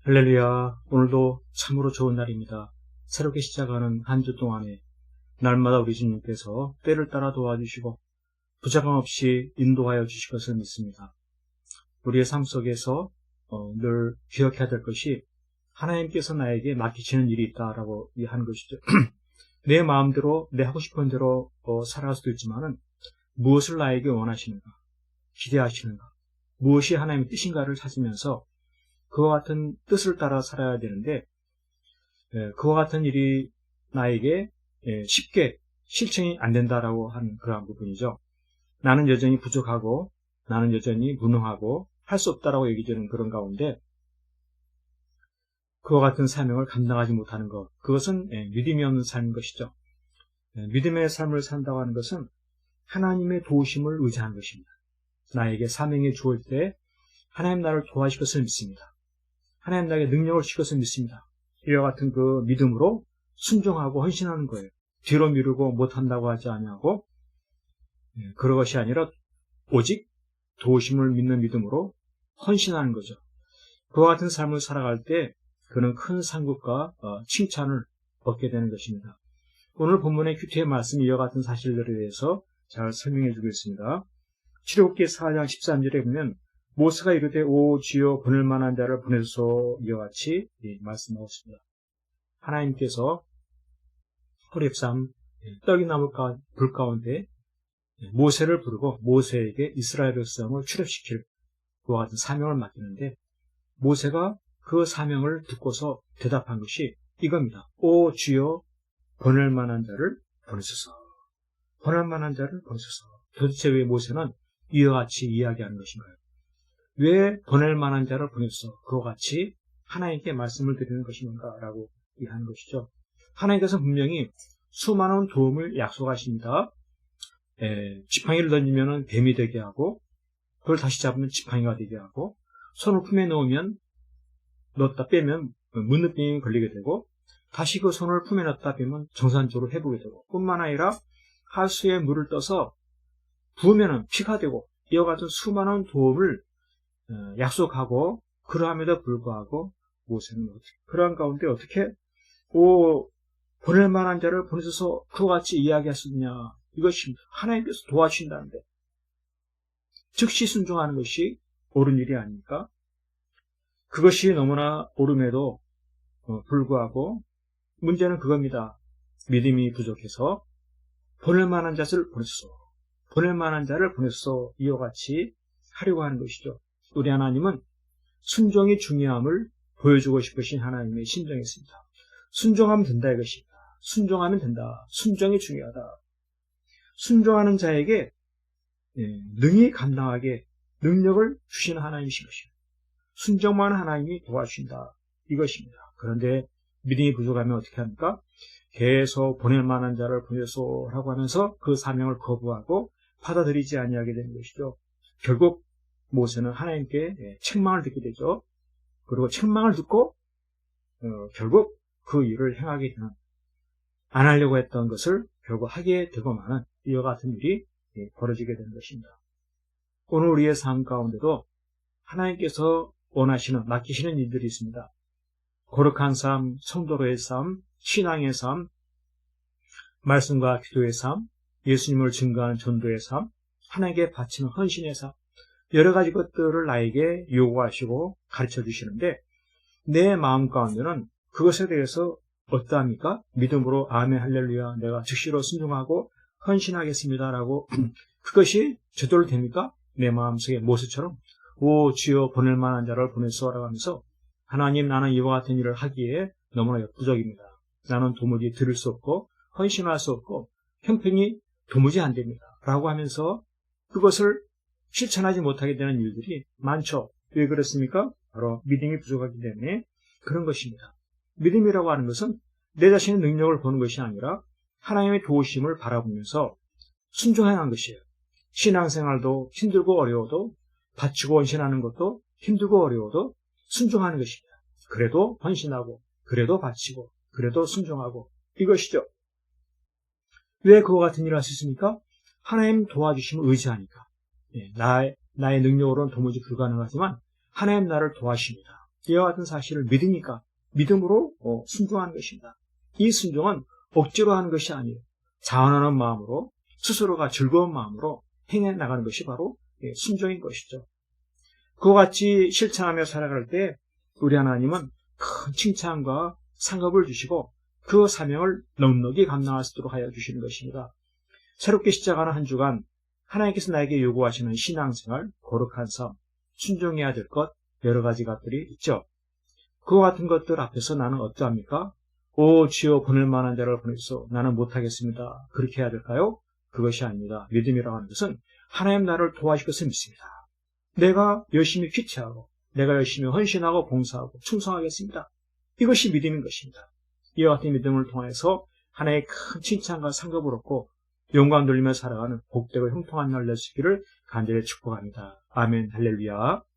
할렐루야, 오늘도 참으로 좋은 날입니다. 새롭게 시작하는 한 주 동안에 날마다 우리 주님께서 때를 따라 도와주시고 부작용 없이 인도하여 주실 것을 믿습니다. 우리의 삶 속에서 늘 기억해야 될 것이 하나님께서 나에게 맡기시는 일이 있다라고 하는 것이죠. 내 마음대로 내 하고 싶은 대로 살아갈 수도 있지만은 무엇을 나에게 원하시는가, 기대하시는가, 무엇이 하나님의 뜻인가를 찾으면서 그와 같은 뜻을 따라 살아야 되는데 그와 같은 일이 나에게 쉽게 실천이 안 된다라고 하는 그러한 부분이죠. 나는 여전히 부족하고 나는 여전히 무능하고 할 수 없다라고 얘기되는 그런 가운데 그와 같은 사명을 감당하지 못하는 것, 그것은 믿음이 없는 삶인 것이죠. 믿음의 삶을 산다고 하는 것은 하나님의 도우심을 의지하는 것입니다. 나에게 사명이 주어질 때 하나님 나를 도와주실 것을 믿습니다. 하나님 나에게 능력을 주실 것을 믿습니다. 이와 같은 그 믿음으로 순종하고 헌신하는 거예요. 뒤로 미루고 못한다고 하지 아니하고 그런 것이 아니라 오직 도우심을 믿는 믿음으로 헌신하는 거죠. 그와 같은 삶을 살아갈 때 그는 큰 상급과 칭찬을 얻게 되는 것입니다. 오늘 본문의 큐티의 말씀이 이와 같은 사실들에 대해서 잘 설명해 주고 있습니다. 출애굽기 4장 13절에 보면 모세가 이르되 오 주여 보낼 만한 자를 보내소서 이와 같이 말씀하고 있습니다. 하나님께서 호렙산 떡이나무 불 가운데 모세를 부르고 모세에게 이스라엘 백성을 출애굽시킬 그와 같은 사명을 맡기는데 모세가 그 사명을 듣고서 대답한 것이 이겁니다. 오 주여 보낼 만한 자를 보내소서. 보낼 만한 자를 보내소서. 도대체 왜 모세는 이와 같이 이야기하는 것인가요? 왜 보낼 만한 자를 보내소서. 그와 같이 하나님께 말씀을 드리는 것인가라고 이해하는 것이죠. 하나님께서 분명히 수많은 도움을 약속하십니다. 지팡이를 던지면 뱀이 되게 하고 그걸 다시 잡으면 지팡이가 되게 하고 손을 품에 넣으면 넣었다 빼면 문느병이 걸리게 되고 다시 그 손을 품에 넣었다 빼면 정상적으로 회복이 되고 뿐만 아니라 하수에 물을 떠서 부으면 피가 되고 이와 같은 수많은 도움을 약속하고 그러함에도 불구하고 모세는 그러한 가운데 어떻게 보낼 만한 자를 보내셔서 그와 같이 이야기할 수 있냐. 이것입니다. 하나님께서 도와주신다는데 즉시 순종하는 것이 옳은 일이 아닙니까? 그것이 너무나 옳음에도 불구하고 문제는 그겁니다. 믿음이 부족해서 보낼 만한 자를 보내소서. 보낼 만한 자를 보내소서 이와 같이 하려고 하는 것이죠. 우리 하나님은 순종이 중요함을 보여주고 싶으신 하나님의 심정이 있습니다. 순종하면 된다 이것입니다. 순종하면 된다. 순종이 중요하다. 순종하는 자에게 능히 감당하게 능력을 주시는 하나님이신 것입니다. 순종만 하나님이 도와주신다. 이것입니다. 그런데 믿음이 부족하면 어떻게 합니까? 계속 보낼 만한 자를 보내소라고 하면서 그 사명을 거부하고 받아들이지 아니하게 되는 것이죠. 결국 모세는 하나님께 책망을 듣게 되죠. 그리고 책망을 듣고 결국 그 일을 행하게 되는 안 하려고 했던 것을 결국 하게 되고 마는 이와 같은 일이 벌어지게 되는 것입니다. 오늘 우리의 삶 가운데도 하나님께서 원하시는 맡기시는 일들이 있습니다. 거룩한 삶, 성도로의 삶, 신앙의 삶, 말씀과 기도의 삶, 예수님을 증거하는 전도의 삶, 하나님께 바치는 헌신의 삶, 여러 가지 것들을 나에게 요구하시고 가르쳐 주시는데 내 마음 가운데는 그것에 대해서 어떠합니까? 믿음으로 아멘 할렐루야 내가 즉시로 순종하고 헌신하겠습니다라고 그것이 저절로 됩니까? 내 마음속에 모세처럼 오 주여 보낼 만한 자를 보내소라고 하면서 하나님 나는 이와 같은 일을 하기에 너무나 역부족입니다. 나는 도무지 들을 수 없고 헌신할 수 없고 형편이 도무지 안 됩니다. 라고 하면서 그것을 실천하지 못하게 되는 일들이 많죠. 왜 그렇습니까? 바로 믿음이 부족하기 때문에 그런 것입니다. 믿음이라고 하는 것은 내 자신의 능력을 보는 것이 아니라 하나님의 도우심을 바라보면서 순종하는 것이에요. 신앙생활도 힘들고 어려워도 바치고 헌신하는 것도 힘들고 어려워도 순종하는 것입니다. 그래도 헌신하고 그래도 바치고 그래도 순종하고 이것이죠. 왜 그와 같은 일을 할 수 있습니까? 하나님 도와주심을 의지하니까. 나의 능력으로는 도무지 불가능하지만 하나님 나를 도와십니다. 이와 같은 사실을 믿으니까 믿음으로 순종하는 것입니다. 이 순종은 억지로 하는 것이 아니에요. 자원하는 마음으로 스스로가 즐거운 마음으로 행해 나가는 것이 바로 순종인 것이죠. 그와 같이 실천하며 살아갈 때 우리 하나님은 큰 칭찬과 상급을 주시고 그 사명을 넉넉히 감당할 수 있도록 하여 주시는 것입니다. 새롭게 시작하는 한 주간 하나님께서 나에게 요구하시는 신앙생활, 거룩한 삶, 순종해야 될 것 여러 가지 것들이 있죠. 그와 같은 것들 앞에서 나는 어떠합니까? 오 주여 보낼 만한 자를 보내소. 나는 못하겠습니다. 그렇게 해야 될까요? 그것이 아닙니다. 믿음이라고 하는 것은 하나님 나를 도와줄 것을 믿습니다. 내가 열심히 퀴치하고 내가 열심히 헌신하고 봉사하고 충성하겠습니다. 이것이 믿음인 것입니다. 이와 같은 믿음을 통해서 하나님의 큰 칭찬과 상급을 얻고 영광 돌리며 살아가는 복되고 형통한 날 될 수 있기를 간절히 축복합니다. 아멘 할렐루야.